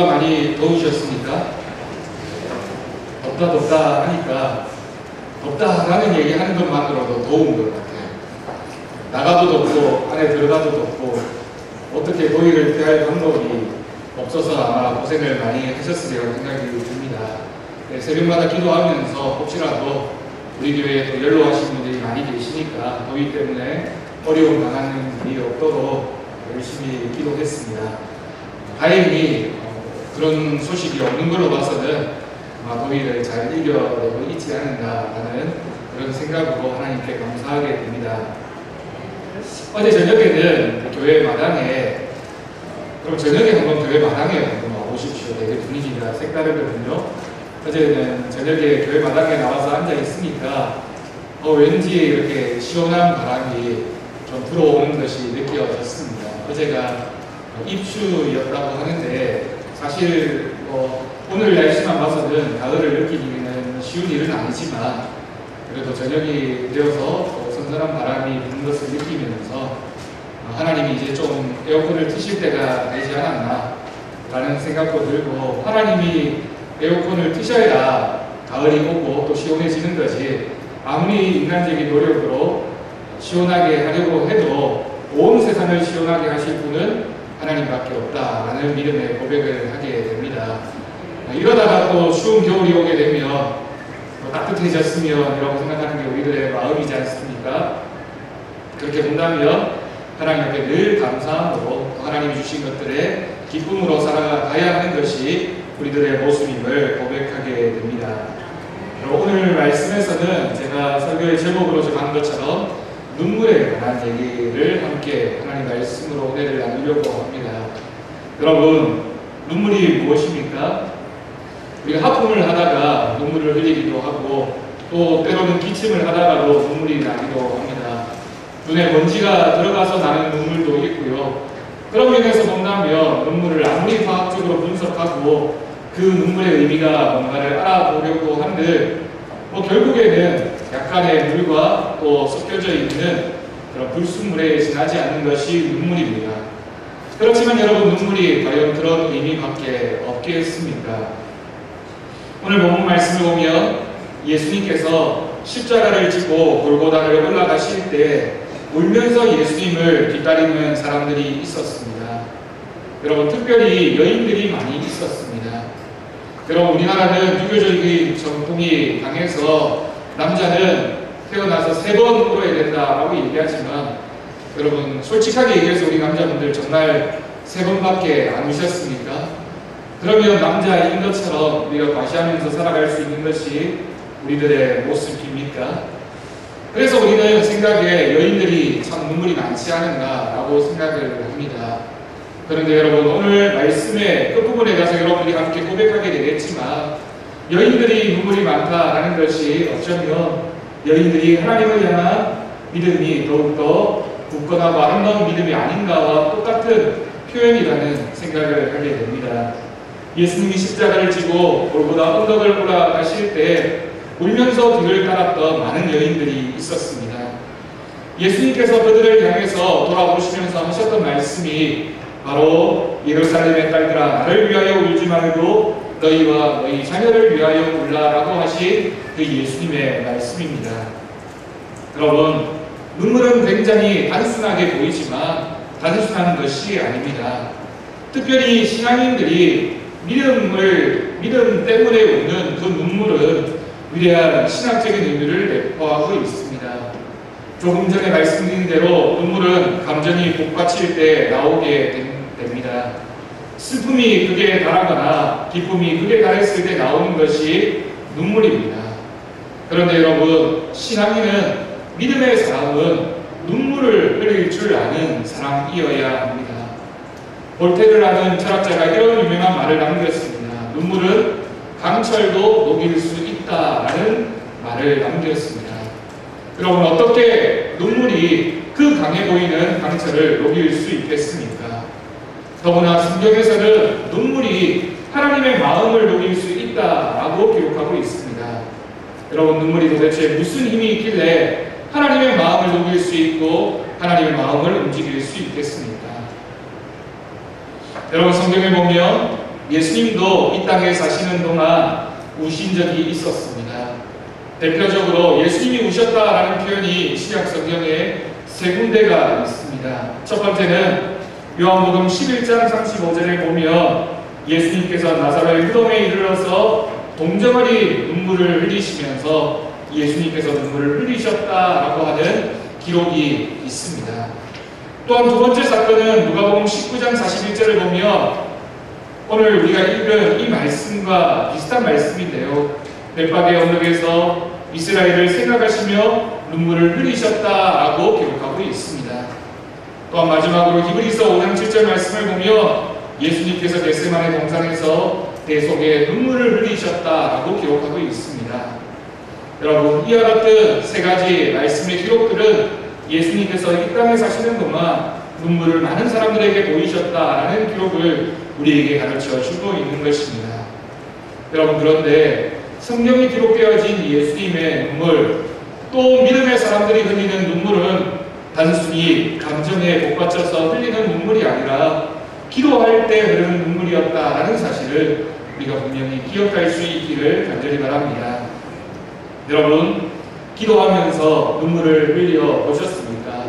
주가 많이 더우셨습니까? 덥다 하니까 덥다라는 얘기 하는 것만으로도 더운 것 같아요. 나가도 덥고 안에 들어가도 덥고 어떻게 더위를 피할 방법이 없어서 아마 고생을 많이 하셨으리라고 생각이 듭니다. 네, 새벽마다 기도하면서 혹시라도 우리 교회에 또 연로하신 분들이 많이 계시니까 더위 때문에 어려움 당하는 일이 없도록 열심히 기도했습니다. 다행히 그런 소식이 없는 걸로 봐서는 아마 더위를 잘 이겨내고 있지 않는가라는 그런 생각으로 하나님께 감사하게 됩니다. 어제 저녁에는 교회 마당에, 그럼 저녁에 한번 교회 마당에 한번 와보십시오. 되게 분위기가 색다르거든요. 어제는 저녁에 교회 마당에 나와서 앉아 있으니까 왠지 이렇게 시원한 바람이 좀 불어오는 것이 느껴졌습니다. 어제가 입추였다고 하는데 사실 오늘 날씨만 봐서는 가을을 느끼기는 쉬운 일은 아니지만 그래도 저녁이 되어서 선선한 바람이 부는 것을 느끼면서 하나님이 이제 좀 에어컨을 트실 때가 되지 않았나 라는 생각도 들고, 하나님이 에어컨을 트셔야 가을이 오고 또 시원해지는 것이 아무리 인간적인 노력으로 시원하게 하려고 해도 온 세상을 시원하게 하실 분은 하나님밖에 없다라는 믿음의 고백을 하게 됩니다. 이러다가 또 추운 겨울이 오게 되면 따뜻해졌으면 이라고 생각하는 게 우리들의 마음이지 않습니까? 그렇게 본다면 하나님 앞에 늘 감사함으로 하나님이 주신 것들에 기쁨으로 살아가야 하는 것이 우리들의 모습임을 고백하게 됩니다. 오늘 말씀에서는 제가 설교의 제목으로 정한 것처럼 눈물에 관한 얘기를 함께 하나님 말씀으로 은혜를 나누려고 합니다. 여러분, 눈물이 무엇입니까? 우리가 하품을 하다가 눈물을 흘리기도 하고 또 때로는 기침을 하다가도 눈물이 나기도 합니다. 눈에 먼지가 들어가서 나는 눈물도 있고요. 그런 면에서 본다면 눈물을 아무리 과학적으로 분석하고 그 눈물의 의미가 뭔가를 알아보려고 한들 결국에는 약간의 물과 또 섞여져 있는 그런 불순물에 지나지 않는 것이 눈물입니다. 그렇지만 여러분, 눈물이 과연 그런 의미밖에 없겠습니까? 오늘 본문 말씀을 보면 예수님께서 십자가를 지고 골고다를 올라가실 때 울면서 예수님을 기다리는 사람들이 있었습니다. 여러분, 특별히 여인들이 많이 있었습니다. 여러분, 우리나라는 유교적인 전통이 강해서 남자는 태어나서 3번 울어야 된다라고 얘기하지만 여러분, 솔직하게 얘기해서 우리 남자분들 정말 3번밖에 안 우셨습니까? 그러면 남자인 것처럼 우리가 과시하면서 살아갈 수 있는 것이 우리들의 모습입니까? 그래서 우리는 생각에 여인들이 참 눈물이 많지 않은가라고 생각을 합니다. 그런데 여러분, 오늘 말씀의 끝부분에 가서 여러분들이 함께 고백하게 되겠지만 여인들이 눈물이 많다라는 것이 어쩌면 여인들이 하나님을 향한 믿음이 더욱더 굳건하고 아름다운 믿음이 아닌가와 똑같은 표현이라는 생각을 하게 됩니다. 예수님이 십자가를 지고 골고다 언덕을 올라가실 때 울면서 뒤를 따랐던 많은 여인들이 있었습니다. 예수님께서 그들을 향해서 돌아보시면서 하셨던 말씀이 바로 예루살렘의 딸들아, 나를 위하여 울지 말고 너희와 너희 자녀를 위하여 울라라고 하신 그 예수님의 말씀입니다. 여러분, 눈물은 굉장히 단순하게 보이지만 단순한 것이 아닙니다. 특별히 신앙인들이 믿음 때문에 오는 그 눈물은 위대한 신학적인 의미를 내포하고 있습니다. 조금 전에 말씀드린 대로 눈물은 감정이 복받칠 때 나오게 됩니다. 슬픔이 극에 달하거나 기쁨이 극에 달했을 때 나오는 것이 눈물입니다. 그런데 여러분, 신앙인은, 믿음의 사람은 눈물을 흘릴 줄 아는 사람이어야 합니다. 볼테르라는 철학자가 이런 유명한 말을 남겼습니다. 눈물은 강철도 녹일 수 있다라는 말을 남겼습니다. 여러분, 어떻게 눈물이 그 강해 보이는 강철을 녹일 수 있겠습니까? 더구나 성경에서는 눈물이 하나님의 마음을 녹일 수 있다라고 기록하고 있습니다. 여러분, 눈물이 도대체 무슨 힘이 있길래 하나님의 마음을 녹일 수 있고 하나님의 마음을 움직일 수 있겠습니까? 여러분, 성경에 보면 예수님도 이 땅에 사시는 동안 우신 적이 있었습니다. 대표적으로 예수님이 우셨다라는 표현이 신약 성경에 세 군데가 있습니다. 첫 번째는 요한복음 11장 35절에 보면 예수님께서 나사로의 무덤에 이르러서 동정어리 눈물을 흘리시면서 예수님께서 눈물을 흘리셨다라고 하는 기록이 있습니다. 또한 두 번째 사건은 누가복음 19장 41절을 보면 오늘 우리가 읽은 이 말씀과 비슷한 말씀인데요. 벳박의 언덕에서 이스라엘을 생각하시며 눈물을 흘리셨다라고 기록하고 있습니다. 또한 마지막으로 히브리서 5장 7절 말씀을 보면 예수님께서 겟세마네 동산에서 대속에 눈물을 흘리셨다라고 기록하고 있습니다. 여러분, 이와 같은 세 가지 말씀의 기록들은 예수님께서 이 땅에 사시는 동안 눈물을 많은 사람들에게 보이셨다라는 기록을 우리에게 가르쳐 주고 있는 것입니다. 여러분, 그런데 성경에 기록되어진 예수님의 눈물, 또 믿음의 사람들이 흘리는 눈물은 단순히 감정에 복받쳐서 흘리는 눈물이 아니라 기도할 때 흐르는 눈물이었다라는 사실을 우리가 분명히 기억할 수 있기를 간절히 바랍니다. 여러분, 기도하면서 눈물을 흘려 보셨습니까?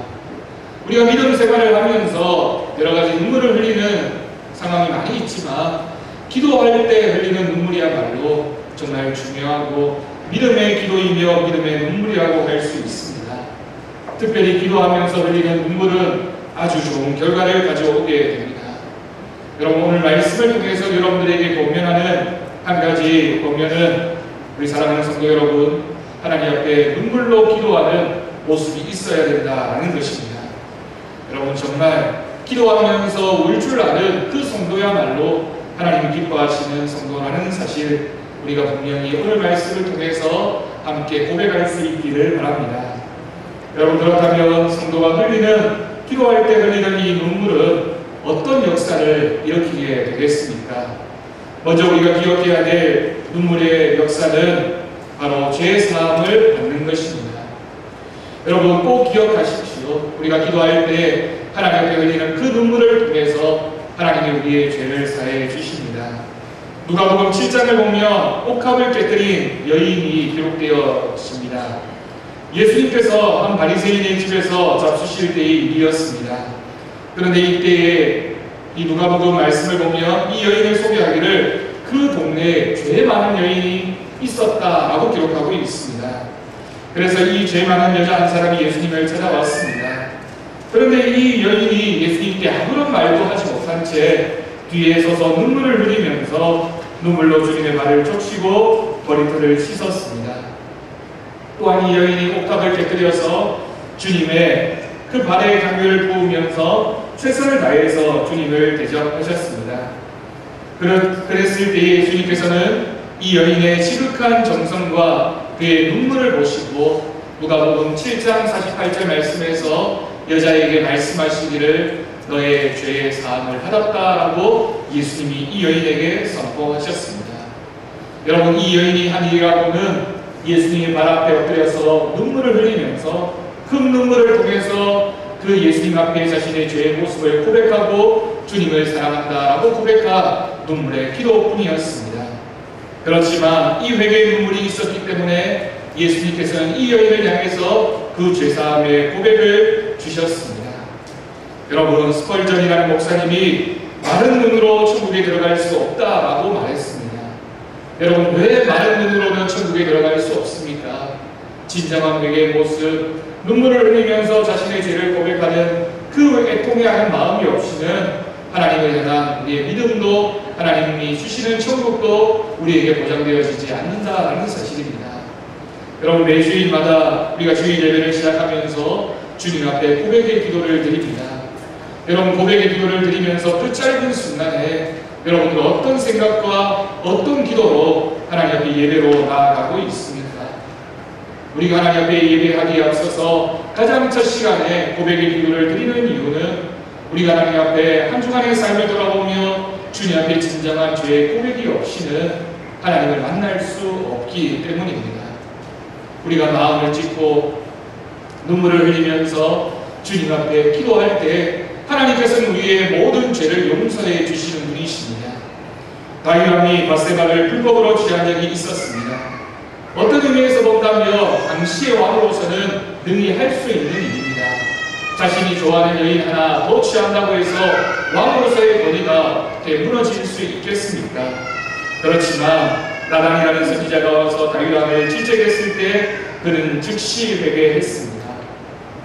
우리가 믿음 생활을 하면서 여러 가지 눈물을 흘리는 상황이 많이 있지만 기도할 때 흘리는 눈물이야말로 정말 중요하고 믿음의 기도이며 믿음의 눈물이라고 할 수 있습니다. 특별히 기도하면서 흘리는 눈물은 아주 좋은 결과를 가져오게 됩니다. 여러분, 오늘 말씀을 통해서 여러분들에게 권면하는 한 가지 권면은 우리 사랑하는 성도 여러분, 하나님 앞에 눈물로 기도하는 모습이 있어야 된다는 것입니다. 여러분, 정말 기도하면서 울 줄 아는 그 성도야말로 하나님이 기뻐하시는 성도라는 사실 우리가 분명히 오늘 말씀을 통해서 함께 고백할 수 있기를 바랍니다. 여러분, 그렇다면 성도가 흘리는, 기도할 때 흘리는 이 눈물은 어떤 역사를 일으키게 되겠습니까? 먼저 우리가 기억해야 될 눈물의 역사는 바로 죄 사함을 받는 것입니다. 여러분, 꼭 기억하십시오. 우리가 기도할 때 하나님 앞에 흘리는 그 눈물을 통해서 하나님이 우리의 죄를 사해 주십니다. 누가복음 7장을 보면 옥합을 깨뜨린 여인이 기록되어 있습니다. 예수님께서 한 바리새인의 집에서 잡수실 때의 일이었습니다. 그런데 이때에 이 누가복음 말씀을 보면 이 여인을 소개하기를 그 동네에 죄 많은 여인이 있었다라고 기록하고 있습니다. 그래서 이 죄 많은 여자 한 사람이 예수님을 찾아왔습니다. 그런데 이 여인이 예수님께 아무런 말도 하지 못한 채 뒤에 서서 눈물을 흘리면서 눈물로 주님의 발을 적시고 머리털을 씻었습니다. 또한 이 여인이 옥탑을 깨뜨려서 주님의 그 발에 향유를 부으면서 최선을 다해서 주님을 대접하셨습니다. 그랬을 때에 주님께서는 이 여인의 지극한 정성과 그의 눈물을 보시고 누가복음 7장 48절 말씀에서 여자에게 말씀하시기를 너의 죄의 사함을 받았다라고 예수님이 이 여인에게 선포하셨습니다. 여러분, 이 여인이 한 일이라고는 예수님의 발 앞에 엎드려서 눈물을 흘리면서 그 눈물을 통해서 그 예수님 앞에 자신의 죄의 모습을 고백하고 주님을 사랑한다라고 고백한 눈물의 기도뿐이었습니다. 그렇지만 이 회개의 눈물이 있었기 때문에 예수님께서는 이 여인을 향해서 그 죄사함의 고백을 주셨습니다. 여러분, 스펄전이라는 목사님이 마른 눈으로 천국에 들어갈 수 없다라고 말했습니다. 여러분, 왜 마른 눈으로는 천국에 들어갈 수 없습니까? 진정한 회개의 모습, 눈물을 흘리면서 자신의 죄를 고백하는 그 애통해하는 마음이 없이는 하나님을 향한 우리의 믿음도 하나님이 주시는 천국도 우리에게 보장되어지지 않는다라는 사실입니다. 여러분, 매주일마다 우리가 주일 예배를 시작하면서 주님 앞에 고백의 기도를 드립니다. 여러분, 고백의 기도를 드리면서 그 짧은 순간에 여러분들 어떤 생각과 어떤 기도로 하나님 앞에 예배로 나아가고 있습니까? 우리가 하나님 앞에 예배하기에 앞서서 가장 첫 시간에 고백의 기도를 드리는 이유는 우리가 하나님 앞에 한 주간의 삶을 돌아보며 주님 앞에 진정한 죄의 고백이 없이는 하나님을 만날 수 없기 때문입니다. 우리가 마음을 찢고 눈물을 흘리면서 주님 앞에 기도할 때 하나님께서는 우리의 모든 죄를 용서해 주시는 분이십니다. 다윗 왕이 밧세바를 불법으로 취한 적이 있었습니다. 어떤 의미에서 본다면 당시의 왕으로서는 능히 할 수 있는 일입니다. 자신이 좋아하는 여인 하나 더 취한다고 해서 왕으로서의 권위가 무너질 수 있겠습니까? 그렇지만 나단이라는 선지자가 와서 다윗 왕을 질책했을 때 그는 즉시 회개했습니다.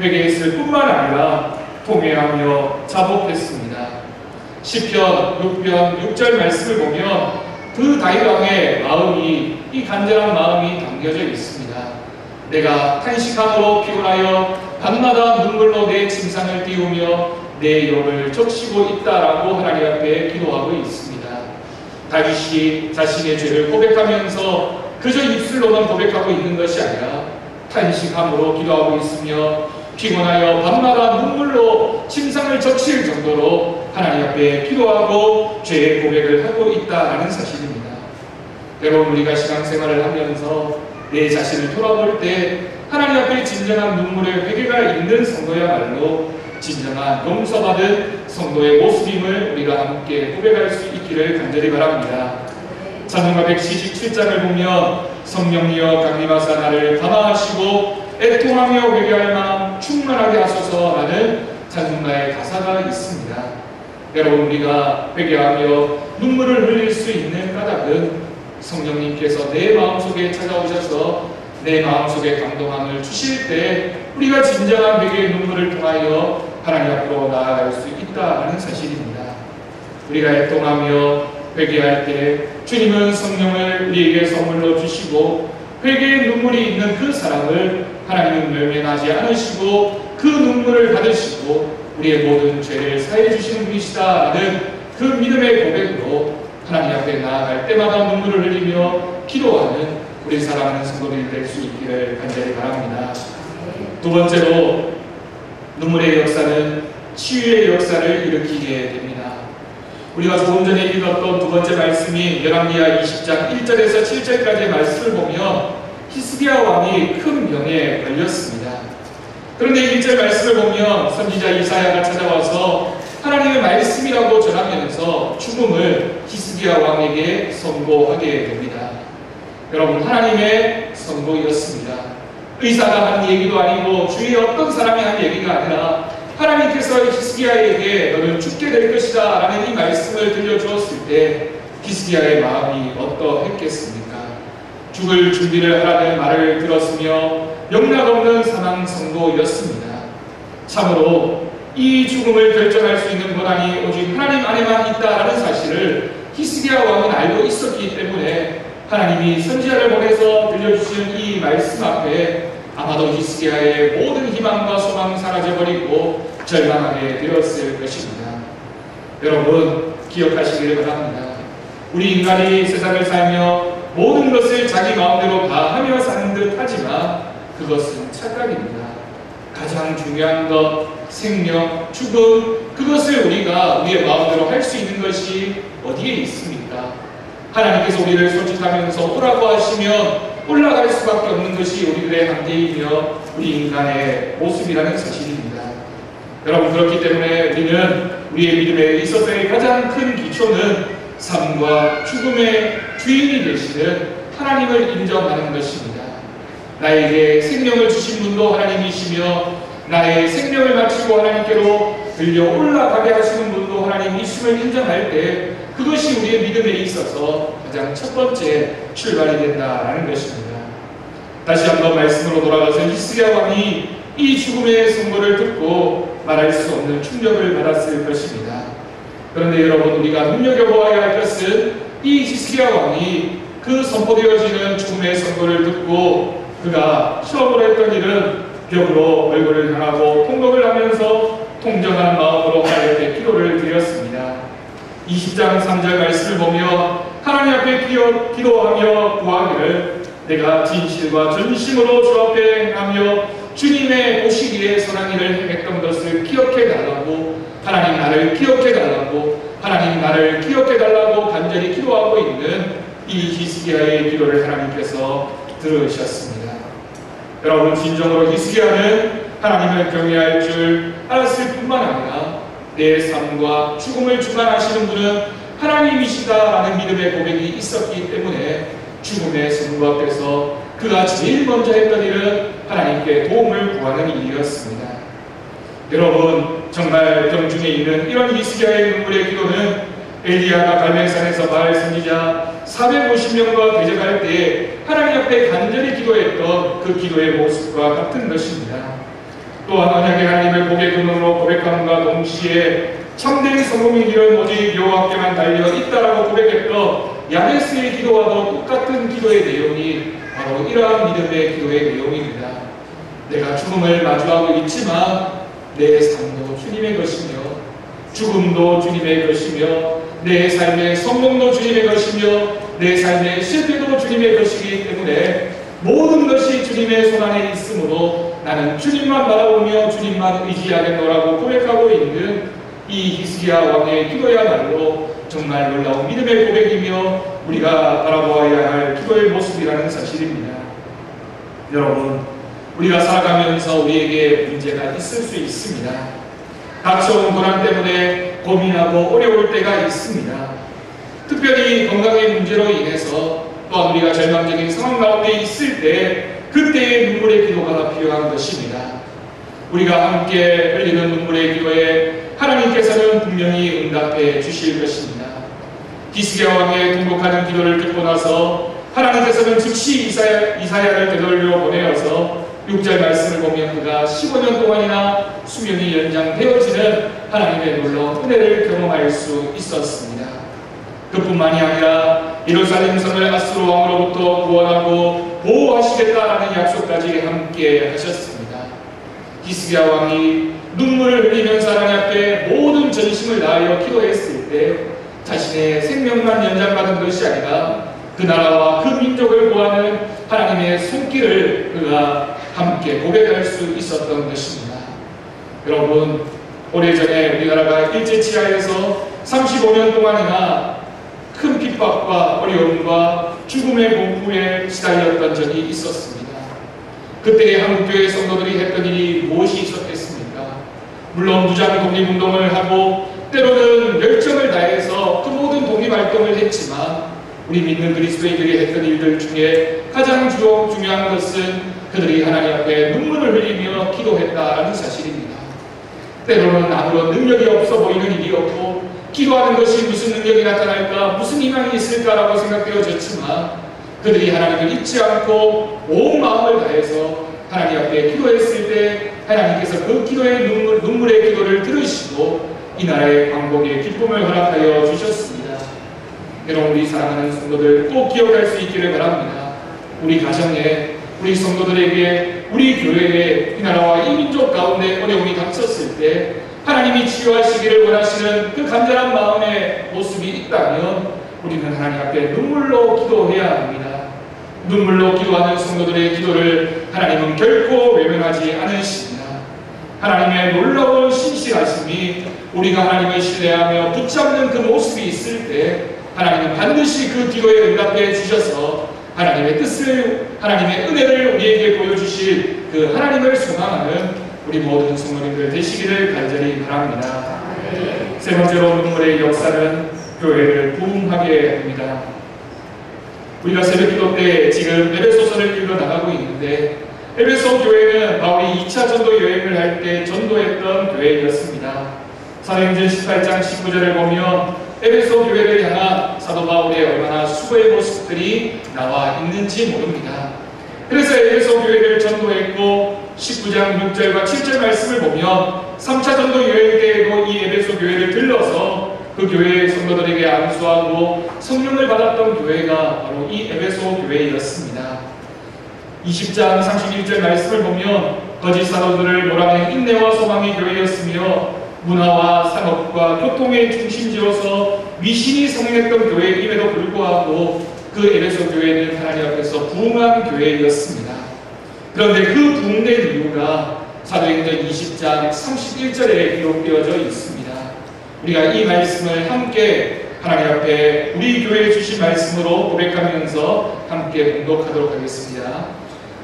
회개했을 뿐만 아니라 통회하며 자복했습니다. 시편 6편 6절 말씀을 보면 그 다윗 왕의 마음이, 이 간절한 마음이 담겨져 있습니다. 내가 탄식함으로 피곤하여 밤마다 눈물로 내 침상을 띄우며 내 영을 적시고 있다라고 하나님 앞에 기도하고 있습니다. 다윗이 자신의 죄를 고백하면서 그저 입술로만 고백하고 있는 것이 아니라 탄식함으로 기도하고 있으며 피곤하여 밤마다 눈물로 침상을 적실 정도로 하나님 앞에 기도하고 죄의 고백을 하고 있다는 사실입니다. 여러분, 우리가 신앙생활을 하면서 내 자신을 돌아볼 때 하나님 앞에 진정한 눈물의 회개가 있는 성도야말로 진정한 용서받은 성도의 모습임을 우리가 함께 고백할 수 있기를 간절히 바랍니다. 찬송가 177장을 보면 성령이여 강림하사 나를 감화하시고 애통하며 회개할 마음 충만하게 하소서라는 찬송가의 가사가 있습니다. 여러분, 우리가 회개하며 눈물을 흘릴 수 있는 까닭은 성령님께서 내 마음속에 찾아오셔서 내 마음속에 감동함을 주실 때 우리가 진정한 회개의 눈물을 통하여 하나님 앞으로 나아갈 수 있다는 사실입니다. 우리가 애통하며 회개할 때 주님은 성령을 우리에게 선물로 주시고 회개의 눈물이 있는 그 사람을 하나님은 멸면하지 않으시고 그 눈물을 받으시고 우리의 모든 죄를 사해 주시는 분이시다라는 그 믿음의 고백으로 하나님 앞에 나아갈 때마다 눈물을 흘리며 기도하는 우리 사랑하는 성도들이 될 수 있기를 간절히 바랍니다. 두 번째로 눈물의 역사는 치유의 역사를 일으키게 됩니다. 우리가 조금 전에 읽었던 두 번째 말씀인 열왕기하 20장 1절에서 7절까지의 말씀을 보면 히스기야 왕이 큰 병에 걸렸습니다. 그런데 1절 말씀을 보면 선지자 이사야가 찾아와서 하나님의 말씀이라고 전하면서 죽음을 히스기야 왕에게 선고하게 됩니다. 여러분, 하나님의 선고였습니다. 의사가 한 얘기도 아니고 주위에 어떤 사람이 한 얘기가 아니라 하나님께서 히스기야에게 너는 죽게 될 것이다 라는 이 말씀을 들려주었을 때 히스기야의 마음이 어떠했겠습니까? 죽을 준비를 하라는 말을 들었으며 영락없는 사망 선고였습니다. 참으로 이 죽음을 결정할 수 있는 권한이 오직 하나님 안에만 있다라는 사실을 히스기야 왕은 알고 있었기 때문에 하나님이 선지자를 보내서 들려주신 이 말씀 앞에 아마도 히스기야의 모든 희망과 소망이 사라져버리고 절망하게 되었을 것입니다. 여러분, 기억하시기를 바랍니다. 우리 인간이 세상을 살며 모든 것을 자기 마음대로 다 하며 사는 듯 하지만 그것은 착각입니다. 가장 중요한 것, 생명, 죽음, 그것을 우리가 우리의 마음대로 할 수 있는 것이 어디에 있습니까? 하나님께서 우리를 소집하면서 오라고 하시면 올라갈 수밖에 없는 것이 우리들의 한계이며 우리 인간의 모습이라는 사실입니다. 여러분, 그렇기 때문에 우리는 우리의 믿음에 있어서의 가장 큰 기초는 삶과 죽음의 주인이 되시는 하나님을 인정하는 것입니다. 나에게 생명을 주신 분도 하나님이시며 나의 생명을 마치고 하나님께로 들려 올라가게 하시는 분도 하나님이심을 인정할 때 그것이 우리의 믿음에 있어서 가장 첫 번째 출발이 된다라는 것입니다. 다시 한번 말씀으로 돌아가서 히스기야 왕이 이 죽음의 선고를 듣고 말할 수 없는 충격을 받았을 것입니다. 그런데 여러분, 우리가 눈여겨보아야 할 것은 이 히스기야 왕이 그 선포되어지는 죽음의 선고를 듣고 그가 처음으로 했던 일은 벽으로 얼굴을 향하고 통곡을 하면서 통정한 마음으로 하나님께 기도를 드렸습니다. 20장 3절 말씀을 보면 하나님 앞에 기도하며 구하기를 내가 진실과 전심으로 주 앞에 행하며 주님의 보시기에 선한 일을 행했던 것을 기억해 달라고, 하나님 나를 기억해 달라고, 하나님 나를 기억해 달라고 간절히 기도하고 있는 이 히스기야의 기도를 하나님께서 들으셨습니다. 여러분, 진정으로 히스기야는 하나님을 경외할 줄 알았을 뿐만 아니라 내 삶과 죽음을 주관하시는 분은 하나님이시다라는 믿음의 고백이 있었기 때문에 죽음의 선고 앞에서 그가 제일 먼저 했던 일은 하나님께 도움을 구하는 일이었습니다. 여러분, 정말 병중에 있는 이런 히스기야의 눈물의 기도는 엘리야가 갈멜산에서 바알 선지자 450명과 대적할 때 하나님 앞에 간절히 기도했던 그 기도의 모습과 같은 것입니다. 또한 언약의 하나님을 고개 눈으로 고백함과 동시에 참된 성공의 길은 오직 여호와께만 달려 있다라고 고백했던 야베스의 기도와도 똑같은 기도의 내용이 바로 이러한 믿음의 기도의 내용입니다. 내가 죽음을 마주하고 있지만 내 삶도 주님의 것이며 죽음도 주님의 것이며 내 삶의 성공도 주님의 것이며 내 삶의 실패도 주님의 것이기 때문에 모든 것이 주님의 손안에 있으므로 나는 주님만 바라보며 주님만 의지하겠노라고 고백하고 있는 이 히스기야 왕의 기도야말로 정말 놀라운 믿음의 고백이며 우리가 바라보아야 할 기도의 모습이라는 사실입니다. 여러분, 우리가 살아가면서 우리에게 문제가 있을 수 있습니다. 닥쳐온 고난 때문에 고민하고 어려울 때가 있습니다. 특별히 건강의 문제로 인해서 또한 우리가 절망적인 상황 가운데 있을 때 그때의 눈물의 기도가 필요한 것입니다. 우리가 함께 흘리는 눈물의 기도에 하나님께서는 분명히 응답해 주실 것입니다. 히스기야 왕의 통곡하는 기도를 듣고 나서 하나님께서는 즉시 이사야를 되돌려 보내어서 6절 말씀을 보면 그가 15년 동안이나 수명이 연장되어지는 하나님의 놀라운 은혜를 경험할 수 있었습니다. 그뿐만이 아니라 예루살렘 성을 아수르 왕으로부터 구원하고 보호하시겠다라는 약속까지 함께 하셨습니다. 히스기야 왕이 눈물을 흘리면서 하나님 앞에 모든 전심을 다하여 기도했을 때 자신의 생명만 연장받은 것이 아니라 그 나라와 그 민족을 구하는 하나님의 손길을 그가 함께 고백할 수 있었던 것입니다. 여러분, 오래전에 우리나라가 일제치하에서 35년 동안이나 큰 핍박과 어려움과 죽음의 공포에 시달렸던 적이 있었습니다. 그때 한국교회 성도들이 했던 일이 무엇이 있었겠습니까? 물론 무장 독립운동을 하고 때로는 열정을 다해서 그 모든 독립활동을 했지만 우리 믿는 그리스도인들이 했던 일들 중에 가장 중요한 것은 그들이 하나님 앞에 눈물을 흘리며 기도했다라는 사실입니다. 때로는 아무런 능력이 없어 보이는 일이었고 기도하는 것이 무슨 능력이 나타날까, 무슨 희망이 있을까라고 생각되어졌지만 그들이 하나님을 잊지 않고 온 마음을 다해서 하나님 앞에 기도했을 때 하나님께서 그 기도의 눈물의 기도를 들으시고 이 나라의 광복의 기쁨을 허락하여 주셨습니다. 여러분, 우리 사랑하는 성도들 꼭 기억할 수 있기를 바랍니다. 우리 가정에, 우리 성도들에게, 우리 교회에, 이 나라와 이 민족 가운데 어려움이 닥쳤을 때 하나님이 치유하시기를 원하시는 그 간절한 마음의 모습이 있다면 우리는 하나님 앞에 눈물로 기도해야 합니다. 눈물로 기도하는 성도들의 기도를 하나님은 결코 외면하지 않으십니다. 하나님의 놀라운 신실하심이 우리가 하나님을 신뢰하며 붙잡는 그 모습이 있을 때 하나님은 반드시 그 기도에 응답해 주셔서 하나님의 뜻을, 하나님의 은혜를 우리에게 보여주실 그 하나님을 소망하는 우리 모든 성도님들 되시기를 간절히 바랍니다. 세 번째로 눈물의 역사는 교회를 부흥하게 합니다. 우리가 새벽기도 때 지금 에베소서를 읽어 나가고 있는데 에베소 교회는 바울이 2차 전도 여행을 할 때 전도했던 교회였습니다. 사도행전 18장 19절을 보면 에베소 교회를 향한 사도 바울의 얼마나 수고의 모습들이 나와 있는지 모릅니다. 그래서 에베소 교회를 전도했고 19장 6절과 7절 말씀을 보면 3차 전도 여행 때에도 이 에베소 교회를 들러서 그 교회의 성도들에게 안수하고 성령을 받았던 교회가 바로 이 에베소 교회였습니다. 20장 31절 말씀을 보면 거짓 사도들을 몰아낸 인내와 소망의 교회였으며 문화와 산업과 교통의 중심지로서 미신이 성행했던 교회임에도 불구하고 그 에베소 교회는 하나님 앞에서 부흥한 교회였습니다. 그런데 그 부흥된 이유가 사도행전 20장 31절에 기록되어져 있습니다. 우리가 이 말씀을 함께 하나님 앞에 우리 교회에 주신 말씀으로 고백하면서 함께 봉독하도록 하겠습니다.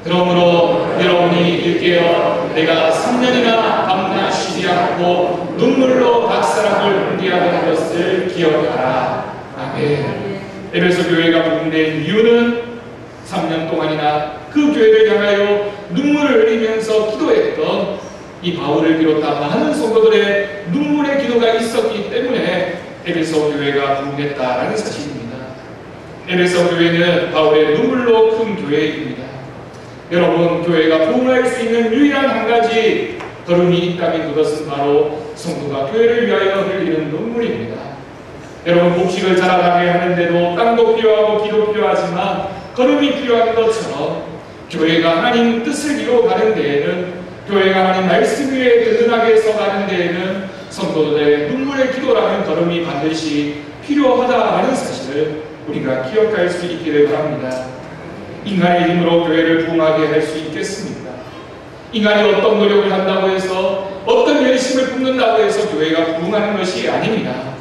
그러므로 여러분이 일깨어 내가 3년이나 밤낮 쉬지 않고 눈물로 각 사람을 훈계하던 것을 기억하라. 아멘. 에베소 교회가 부흥된 이유는 3년 동안이나 그 교회를 향하여 눈물을 흘리면서 기도했던 이 바울을 비롯한 많은 성도들의 눈물의 기도가 있었기 때문에 에베소 교회가 부흥했다라는 사실입니다. 에베소 교회는 바울의 눈물로 큰 교회입니다. 여러분, 교회가 부흥할 수 있는 유일한 한 가지 걸음이 있다면 그것은 바로 성도가 교회를 위하여 흘리는 눈물입니다. 여러분, 곡식을 자라나게 하는데도 땅도 필요하고 비도 필요하지만 걸음이 필요한 것처럼 교회가 하나님 뜻을 이루어가는 데에는, 교회가 하나님 말씀 위에 든든하게 서가는 데에는 성도들의 눈물의 기도라는 걸음이 반드시 필요하다라는 사실을 우리가 기억할 수 있기를 바랍니다. 인간의 힘으로 교회를 부흥하게 할 수 있겠습니까? 인간이 어떤 노력을 한다고 해서, 어떤 열심을 붓는다고 해서 교회가 부흥하는 것이 아닙니다.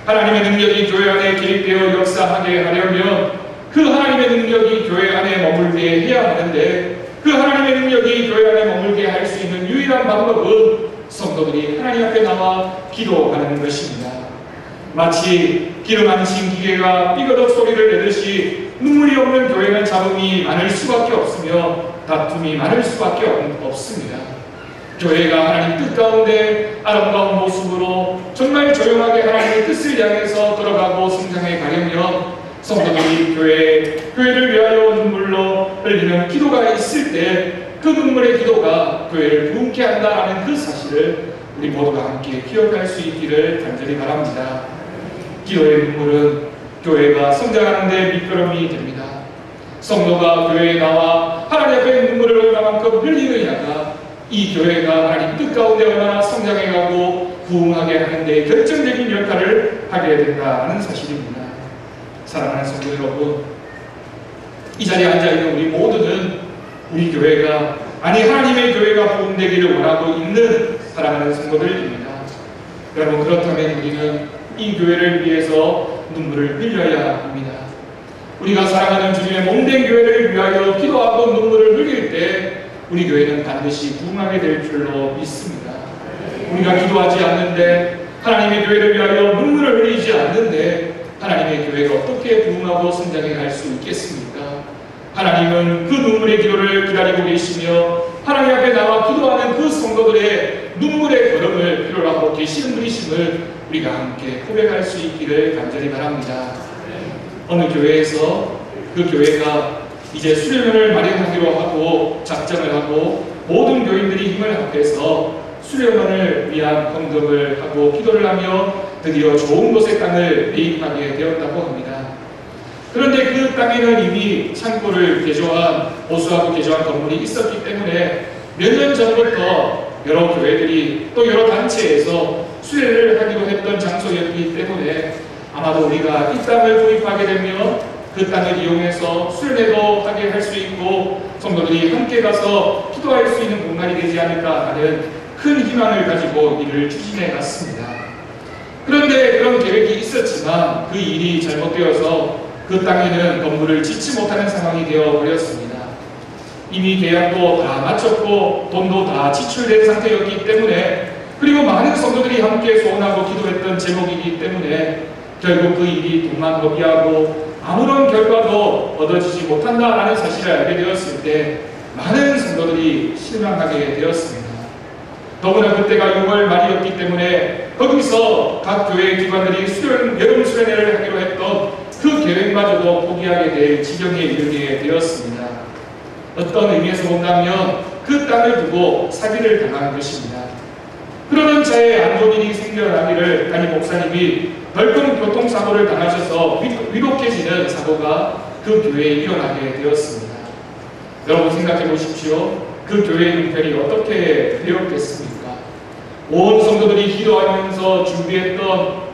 하나님의 능력이 교회 안에 개입되어 역사하게 하려면 그 하나님의 능력이 교회 안에 머물게 해야 하는데, 그 하나님의 능력이 교회 안에 머물게 할 수 있는 유일한 방법은 성도들이 하나님 앞에 나와 기도하는 것입니다. 마치 기름 안 친 기계가 삐그덕 소리를 내듯이 눈물이 없는 교회는 잡음이 많을 수밖에 없으며 다툼이 많을 수밖에 없습니다. 교회가 하나님 뜻 가운데 아름다운 모습으로 정말 조용하게 하나님의 뜻을 향해서 걸어가고 성장해 가려면 성도들이 교회를 위하여 눈물로 흘리는 기도가 있을 때 그 눈물의 기도가 교회를 부흥케 한다라는 그 사실을 우리 모두가 함께 기억할 수 있기를 간절히 바랍니다. 기도의 눈물은 교회가 성장하는 데 밑거름이 됩니다. 성도가 교회에 나와 하나님 앞에 눈물을 얼마만큼 흘리느냐가 이 교회가 하나님 뜻 가운데 얼마나 성장해가고 부흥하게 하는 데 결정적인 역할을 하게 된다는 사실입니다. 사랑하는 성도 여러분, 이 자리에 앉아있는 우리 모두는 우리 교회가, 아니 하나님의 교회가 부흥되기를 원하고 있는 사랑하는 성도들입니다. 여러분, 그렇다면 우리는 이 교회를 위해서 눈물을 흘려야 합니다. 우리가 사랑하는 주님의 몸된 교회를 위하여 기도하고 눈물을 흘릴 때 우리 교회는 반드시 부흥하게 될 줄로 믿습니다. 우리가 기도하지 않는데, 하나님의 교회를 위하여 눈물을 흘리지 않는데 하나님의 교회가 어떻게 부흥하고 성장해 갈 수 있겠습니까? 하나님은 그 눈물의 기도를 기다리고 계시며 하나님 앞에 나와 기도하는 그 성도들의 눈물의 걸음을 필요로 하고 계시는 분이심을 우리가 함께 고백할 수 있기를 간절히 바랍니다. 어느 교회에서 그 교회가 이제 수련회를 마련하기로 하고 작정을 하고 모든 교인들이 힘을 합해서 수련원을 위한 헌금을 하고 기도를 하며 드디어 좋은 곳의 땅을 매입하게 되었다고 합니다. 그런데 그 땅에는 이미 창고를 개조한, 보수하고 개조한 건물이 있었기 때문에 몇 년 전부터 여러 교회들이 또 여러 단체에서 수련회를 하기로 했던 장소였기 때문에 아마도 우리가 이 땅을 구입하게 되면 그 땅을 이용해서 수련회도 하게 할 수 있고 성도들이 함께 가서 기도할 수 있는 공간이 되지 않을까 하는 큰 희망을 가지고 일을 추진해 갔습니다. 그런데 그런 계획이 있었지만 그 일이 잘못되어서 그 땅에는 건물을 짓지 못하는 상황이 되어버렸습니다. 이미 계약도 다 마쳤고 돈도 다 지출된 상태였기 때문에, 그리고 많은 성도들이 함께 소원하고 기도했던 제목이기 때문에 결국 그 일이 동망허비하고 아무런 결과도 얻어지지 못한다라는 사실을 알게 되었을 때 많은 성도들이 실망하게 되었습니다. 더구나 그때가 6월 말이었기 때문에 거기서 각 교회 기관들이 여름 수련회를 하기로 했던 그 계획마저도 포기하게 될 지경에 이르게 되었습니다. 어떤 의미에서 본다면 그 땅을 두고 사기를 당한 것입니다. 그러던 차에 안 좋은 일이 생겨나기를 담임 목사님이 덜컹 교통사고를 당하셔서 위독해지는 사고가 그 교회에 일어나게 되었습니다. 여러분 생각해 보십시오. 그 교회의 형편이 어떻게 되었겠습니까? 온 성도들이 기도하면서 준비했던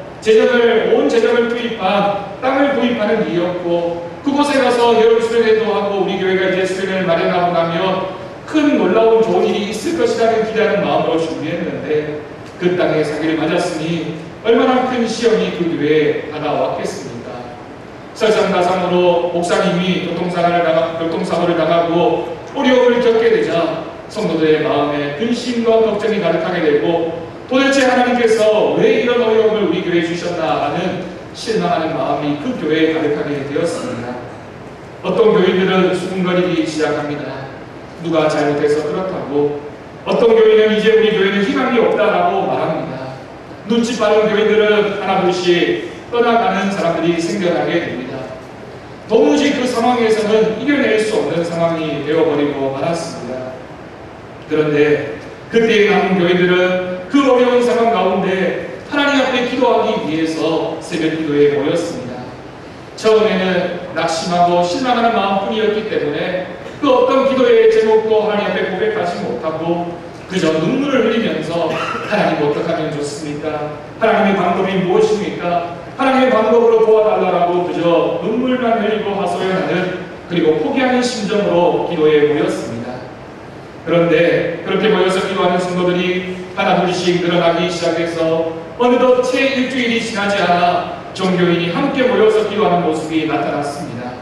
온 재정을 투입한 땅을 구입하는 일이었고, 그곳에 가서 여름 수련회도 하고 우리 교회가 이제 수련회를 마련하고 나면 큰 놀라운 좋은 일이 있을 것이라는 기대하는 마음으로 준비했는데 그 땅에 사기를 맞았으니 얼마나 큰 시험이 그 교회에 다가왔겠습니까? 설상가상으로 목사님이 교통사고를 당하고 어려움을 겪게 되자 성도들의 마음에 근심과 걱정이 가득하게 되고, 도대체 하나님께서 왜 이런 어려움을 우리 교회에 주셨나 하는 실망하는 마음이 그 교회에 가득하게 되었습니다. 어떤 교인들은 수군거리기 시작합니다. 누가 잘못해서 그렇다고. 어떤 교인은 이제 우리 교회는 희망이 없다라고 말합니다. 눈치 빠른 교인들은 하나둘씩 떠나가는 사람들이 생겨나게 됩니다. 도무지 그 상황에서는 이겨낼 수 없는 상황이 되어버리고 말았습니다. 그런데 그때의 남은 교인들은 그 어려운 상황 가운데 하나님 앞에 기도하기 위해서 새벽 기도에 모였습니다. 처음에는 낙심하고 실망하는 마음뿐이었기 때문에 그 어떤 기도의 제목도 하나님 앞에 고백하지 못하고 그저 눈물을 흘리면서 하나님 어떻게 하면 좋습니까? 하나님의 방법이 무엇입니까? 하나님의 방법으로 도와달라고 그저 눈물만 흘리고 하소연하는 그리고 포기하는 심정으로 기도에 모였습니다. 그런데 그렇게 모여서 기도하는 성도들이 하나둘씩 늘어나기 시작해서 어느덧 채 일주일이 지나지 않아 종교인이 함께 모여서 기도하는 모습이 나타났습니다.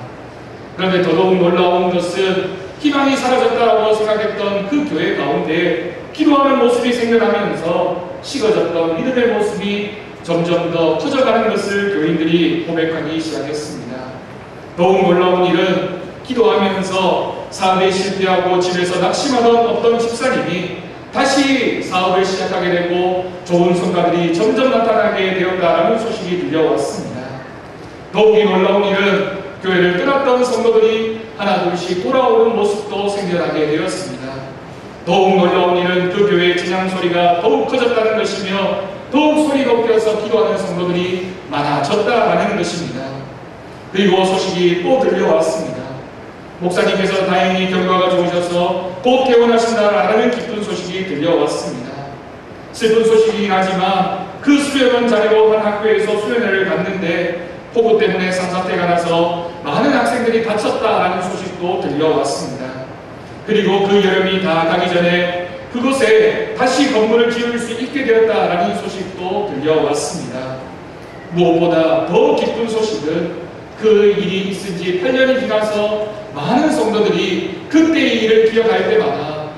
그런데 더더욱 놀라운 것은 희망이 사라졌다고 생각했던 그 교회 가운데 기도하는 모습이 생겨나면서 식어졌던 믿음의 모습이 점점 더 커져가는 것을 교인들이 고백하기 시작했습니다. 더욱 놀라운 일은 기도하면서 사업에 실패하고 집에서 낙심하던 어떤 집사님이 다시 사업을 시작하게 되고 좋은 성과들이 점점 나타나게 되었다라는 소식이 들려왔습니다. 더욱이 놀라운 일은 교회를 떠났던 성도들이 하나둘씩 돌아오는 모습도 생겨나게 되었습니다. 더욱 놀라운 일은 그 교회의 찬양 소리가 더욱 커졌다는 것이며 더욱 소리 높여서 기도하는 성도들이 많아졌다라는 것입니다. 그리고 소식이 또 들려왔습니다. 목사님께서 다행히 경과가 좋으셔서 곧 퇴원하신다라는 기쁜 소식이 들려왔습니다. 슬픈 소식이긴 하지만 그 수련원 자리로 한 학교에서 수련회를 갔는데 폭우 때문에 산사태가 나서 많은 학생들이 다쳤다라는 소식도 들려왔습니다. 그리고 그 여름이 다 가기 전에 그곳에 다시 건물을 지을 수 있게 되었다라는 소식도 들려왔습니다. 무엇보다 더 기쁜 소식은 그 일이 있은 지 8년이 지나서 많은 성도들이 그때의 일을 기억할 때마다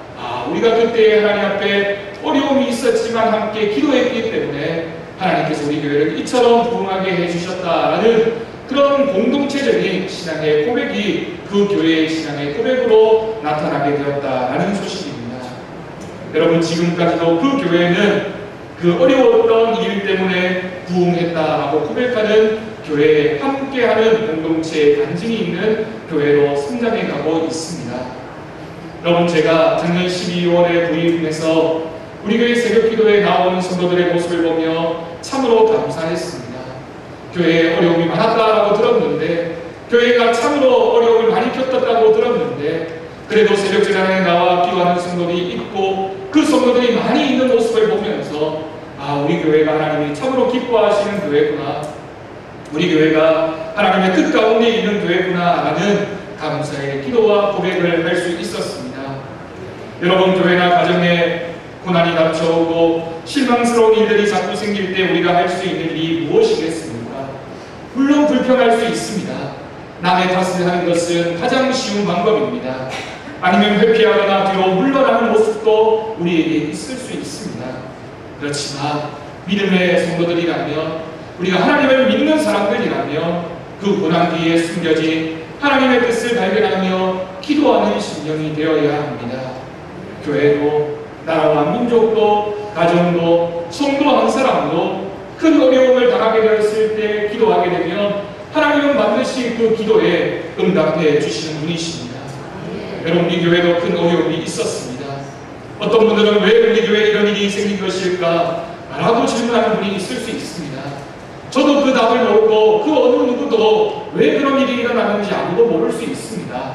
우리가 그때 하나님 앞에 어려움이 있었지만 함께 기도했기 때문에 하나님께서 우리 교회를 이처럼 부흥하게 해주셨다라는 그런 공동체적인 신앙의 고백이 그 교회의 신앙의 고백으로 나타나게 되었다라는 소식입니다. 여러분, 지금까지도 그 교회는 그 어려웠던 일 때문에 부흥했다라고 고백하는 교회에 함께하는 공동체의 간증이 있는 교회로 성장해 가고 있습니다. 여러분, 제가 작년 12월에 부임해서 우리 교회 새벽 기도에 나오는 성도들의 모습을 보며 참으로 감사했습니다. 교회에 어려움이 많았다라고 들었는데, 교회가 참으로 어려움을 많이 겪었다고 들었는데, 그래도 새벽 제단에 나와 기도하는 성도들이 있고 그 성도들이 많이 있는 모습을 보면서 우리 교회가 하나님이 참으로 기뻐하시는 교회구나, 우리 교회가 하나님의 뜻 가운데 있는 교회구나 라는 감사의 기도와 고백을 할 수 있었습니다. 여러분, 교회나 가정에 고난이 닥쳐오고 실망스러운 일들이 자꾸 생길 때 우리가 할 수 있는 일이 무엇이겠습니까? 물론 불평할 수 있습니다. 남의 탓을 하는 것은 가장 쉬운 방법입니다. 아니면 회피하거나 뒤로 물러나는 모습도 우리에게 있을 수 있습니다. 그렇지만 믿음의 성도들이라면, 우리가 하나님을 믿는 사람들이라면 그 고난 뒤에 숨겨진 하나님의 뜻을 발견하며 기도하는 심령이 되어야 합니다. 교회도, 나라와 민족도, 가정도, 성도 한 사람도 큰 어려움을 당하게 되었을 때 기도하게 되면 하나님은 반드시 그 기도에 응답해 주시는 분이십니다. 여러분, 우리 교회도 큰 어려움이 있었습니다. 어떤 분들은 왜 우리 교회에 이런 일이 생긴 것일까? 라고 질문하는 분이 있을 수 있습니다. 저도 그 답을 모르고 그 어느 누구도 왜 그런 일이 일어나는지 아무도 모를 수 있습니다.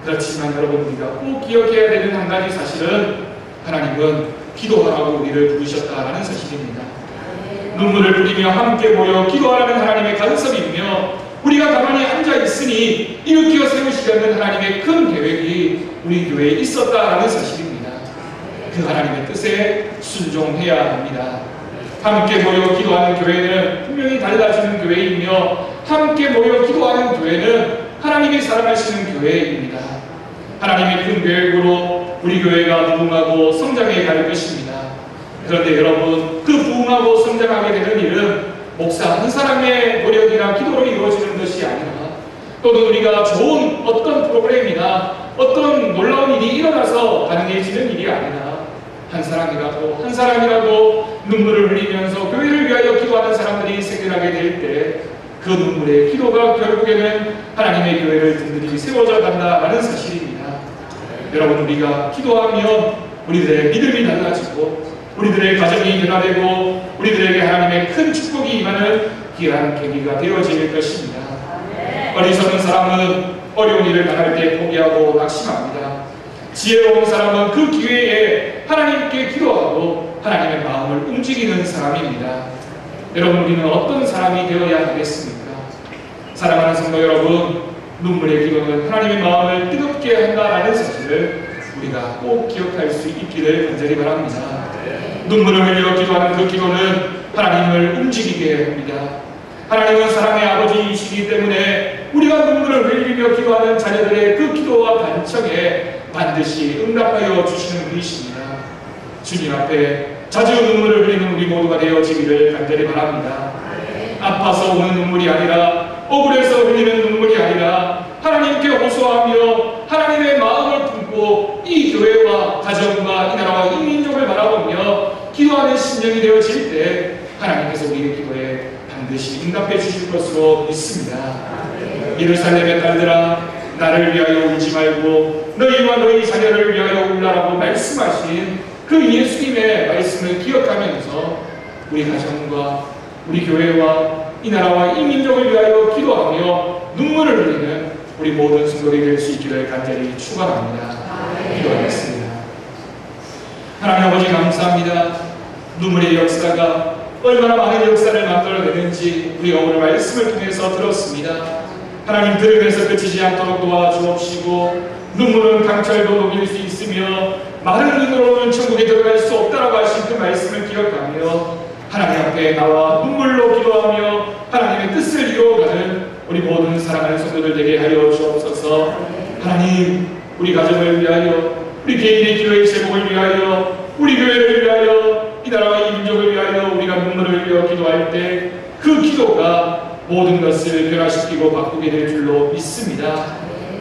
그렇지만 여러분, 우리가 꼭 기억해야 되는 한 가지 사실은 하나님은 기도하라고 우리를 부르셨다라는 사실입니다. 눈물을 뿌리며 함께 모여 기도하라는 하나님의 간섭이며 우리가 가만히 앉아있으니 일으켜 세우시려는 하나님의 큰 계획이 우리 교회에 있었다라는 사실입니다. 그 하나님의 뜻에 순종해야 합니다. 함께 모여 기도하는 교회는 분명히 달라지는 교회이며 함께 모여 기도하는 교회는 하나님이 사랑하시는 교회입니다. 하나님의 큰 계획으로 우리 교회가 부흥하고 성장해 갈 것입니다. 그런데 여러분, 그 부흥하고 성장하게 되는 일은 목사 한 사람의 노력이나 기도로 이루어지는 것이 아니라 또는 우리가 좋은 어떤 프로그램이나 어떤 놀라운 일이 일어나서 가능해지는 일이 아니라 한 사람이라도 눈물을 흘리면서 교회를 위하여 기도하는 사람들이 생겨나게 될 때 그 눈물의 기도가 결국에는 하나님의 교회를 든든히 세워져 간다라는 사실입니다. 여러분, 우리가 기도하면 우리들의 믿음이 달라지고 우리들의 가정이 변화되고 우리들에게 하나님의 큰 축복이 임하는 귀한 계기가 되어질 것입니다. 어리석은 사람은 어려운 일을 당할 때 포기하고 낙심합니다. 지혜로운 사람은 그 기회에 하나님께 기도하고 하나님의 마음을 움직이는 사람입니다. 여러분, 우리는 어떤 사람이 되어야 하겠습니까? 사랑하는 성도 여러분, 눈물의 기도는 하나님의 마음을 뜨겁게 한다라는 사실을 우리가 꼭 기억할 수 있기를 간절히 바랍니다. 눈물을 흘려 기도하는 그 기도는 하나님을 움직이게 합니다. 하나님은 사랑의 아버지이시기 때문에 우리가 눈물을 흘리며 기도하는 자녀들의 그 기도와 간청에 반드시 응답하여 주시는 분이십니다. 주님 앞에 자주 눈물을 흘리는 우리 모두가 되어지기를 간절히 바랍니다. 아파서 우는 눈물이 아니라, 억울해서 흘리는 눈물이 아니라 하나님께 호소하며 하나님의 마음을 품고 이 교회와 가정과 이 나라와 이 민족을 바라보며 기도하는 심령이 되어질 때 하나님께서 우리의 기도에 반드시 응답해 주실 것으로 믿습니다. 예루살렘의 딸들아, 나를 위하여 울지 말고 너희와 너희 자녀를 위하여 울라라고 말씀하신 그 예수님의 말씀을 기억하면서 우리 가정과 우리 교회와 이 나라와 이 민족을 위하여 기도하며 눈물을 흘리는 우리 모든 성도들이 될 수 있기를 간절히 축원합니다. 기도하겠습니다. 하나님 아버지, 감사합니다. 눈물의 역사가 얼마나 많은 역사를 만들어내는지 우리가 오늘 말씀을 통해서 들었습니다. 하나님, 들으면서 그치지 않도록 도와주옵시고 눈물은 강철도 녹일 수 있으며 마른 눈으로는 천국에 들어갈 수 없다라고 하신 그 말씀을 기억하며 하나님 앞에 나와 눈물로 기도하며 하나님의 뜻을 이루어가는 우리 모든 사랑하는 성도들 되게 하여 주옵소서. 하나님, 우리 가정을 위하여, 우리 개인의 기도의 제목을 위하여, 우리 교회를 위하여, 이 나라와 이 민족을 위하여 우리가 눈물을 흘려 기도할 때 그 기도가 모든 것을 변화시키고 바꾸게 될 줄로 믿습니다.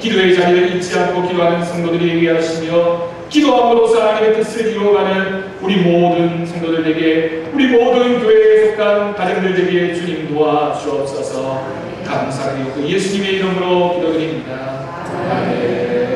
기도의 자리를 잊지 않고 기도하는 성도들이 되게 하시며 기도함으로써 하나님의 뜻을 이루어가는 우리 모든 성도들에게, 우리 모든 교회에 속한 가정들에게 주님 도와주옵소서. 감사드리고 예수님의 이름으로 기도드립니다. 아멘.